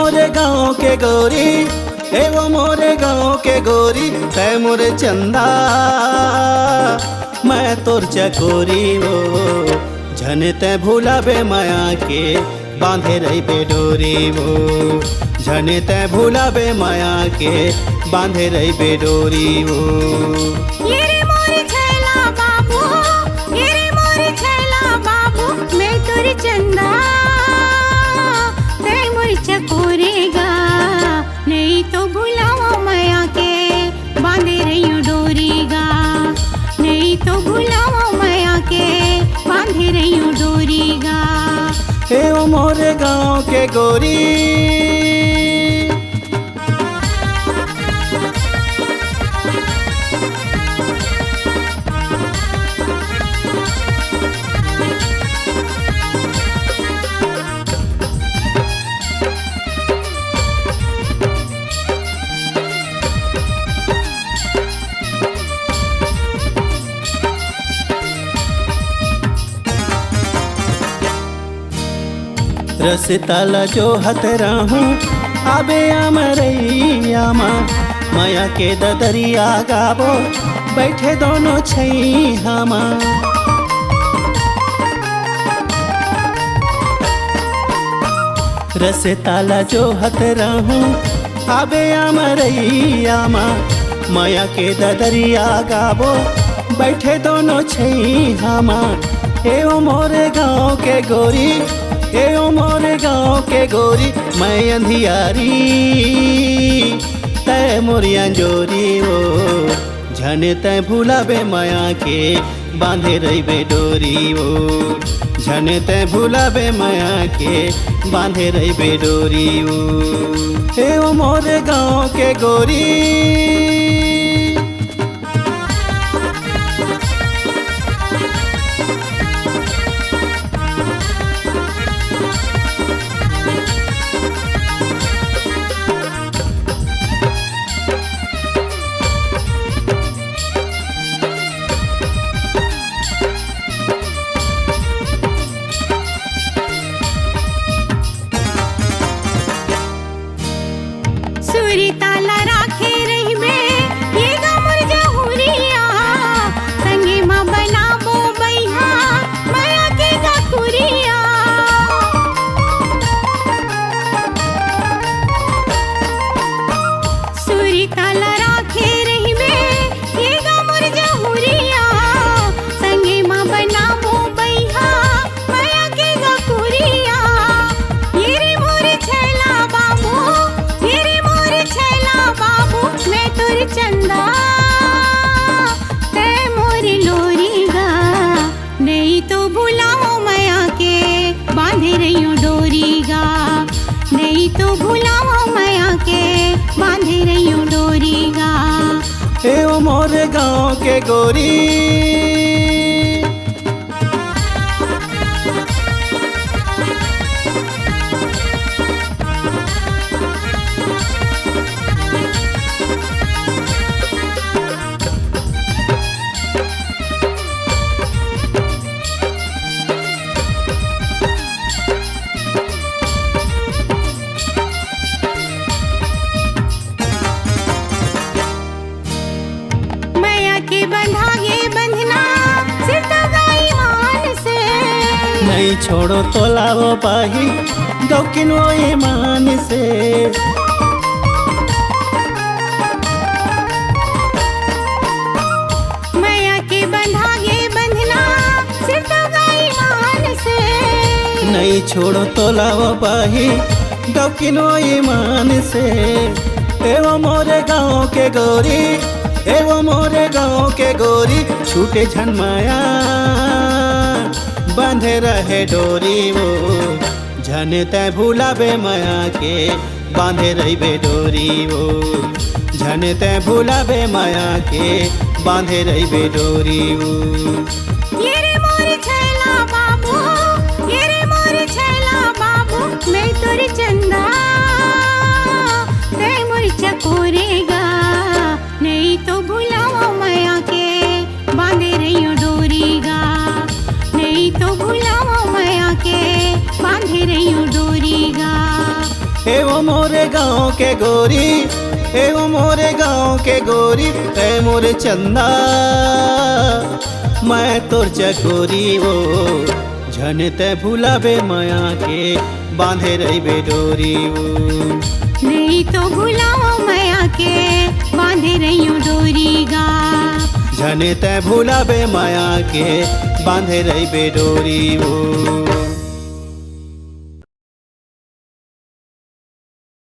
मोरे गाँव के गोरी, हे वो मोरे गाँव के गोरी, तै मोरे चंदा मैं तोर चकोरी वो। झन तै भूलाबे माया के बांधे रही बेडोरी वो। झन तै भूलाबे माया के बांधे रही बेडोरी वो। ये रे मोरे छैला बाबू, ये रे मोरे छैला बाबू, मैं तोर चंदा तै मोर चकोरेगा। नहीं तो भुलाओ माया के बांधे रही डोरीगा। नहीं तो भुलाओ माया के बांधे रही डोरीगा। हे ओ मोरे गाँव के गोरी, रसताला जो हतरा हूँ आबे अमरैया माँ। माया के ददरिया गाबो बैठे दोनों छैया माँ। रसताला जो हतरा हूँ आबे अमरैया माँ। माया के ददरिया गाबो बैठे दोनों छैया माँ। हे ओ मोरे गाँव के गोरी, हे ओ मोरे गाँव के गोरी, मैं अंधियारी तै मोरी अंजोरी वो। झन तै भूलाबे माया के बांधे रही बेडोरी वो। झन तै भूलाबे माया के बांधे रही बेडोरी वो। हे ओ मोरे गाँव के गोरी, सुरी ताला राखे रही में ये गमर जहुरिया। संगे माँ बनाबो बैहा माया के गकुरिया। सुरी ताला राखे रही में ये गमर जहुरिया। संगे माँ बनाबो बैहा माया के गकुरिया। ये रे मोरे छैला बाबू, ये रे मोरे छैला बाबू, मैं तोर चंदा तै मोरी लोरीगा। नहीं तो भुलाओ माया के बांधे रही डोरीगा। नहीं तो भुलाओ माया के बांधे रही डोरीगा। हे ओ मोरे गाँव के गोरी, माया के बंधागे बंधना सिर तो गाई मान से। नहीं छोड़ो तो लाओ पाही गौकिन वो ईमान से। माया के बंधागे बंधना सिर तो गाई मान से। नहीं छोड़ो तो लाओ पाही गौकिन वो ईमान से। हे वो मोरे गाँव के गोरी, हे वो मोरे गाँव के गोरी, छूटे झन माया बांधे रहे डोरी वो। झन तै भूलाबे माया के बांधे रही बेडोरी वो। झन तै भूलाबे माया के बांधे रही बेडोरी वो। ये रे मोरे छैला बाबू, ये रे मोरे छैला बाबू, मैं तोर चंदा तै मोर चकोरेगा। नहीं तो भुलाओ माया के बांधे रही डोरीगा। नहीं तो भुलाओ माया के बांधे रही डोरीगा। हे वो मोरे गाँव के गोरी, हे वो मोरे गाँव के गोरी, हे मोरे चंदा मैं तोर चकोरी वो। झनते भुलाबे माया के बांधे रही बेडोरी वो। नहीं तो भुलाओ माया के बांधे रहियो डोरी गा। झनते भुलाबे माया के बांधे रही बेडोरी वो।